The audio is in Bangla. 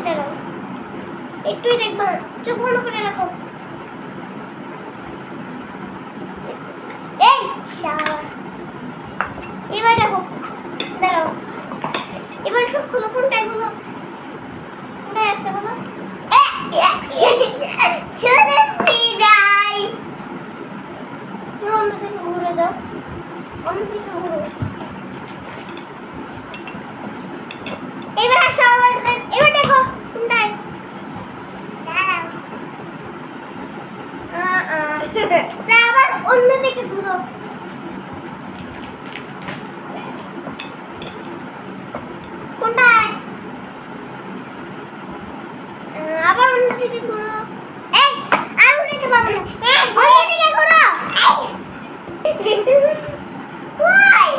দাঁড়াও, একটুই দেখবো, চোখ বন্ধ করে রাখো। এই শালা, এবার দেখো, দাঁড়াও, এবার চোখ খুলো, কোনটায় বলো, কোনটায় আছে বলো। শুধু বিদায়, অন্যদিকে ঘুরে যাও, অন্যদিকে ঘুরো। এবার আসো, এবার দেখো কোনটায়। আবার অন্যদিকে ঘুরো। কোনটায়? আবার অন্যদিকে ঘুরো। এই আর উঠতে পারবে না, অন্যদিকে ঘুরো। Why?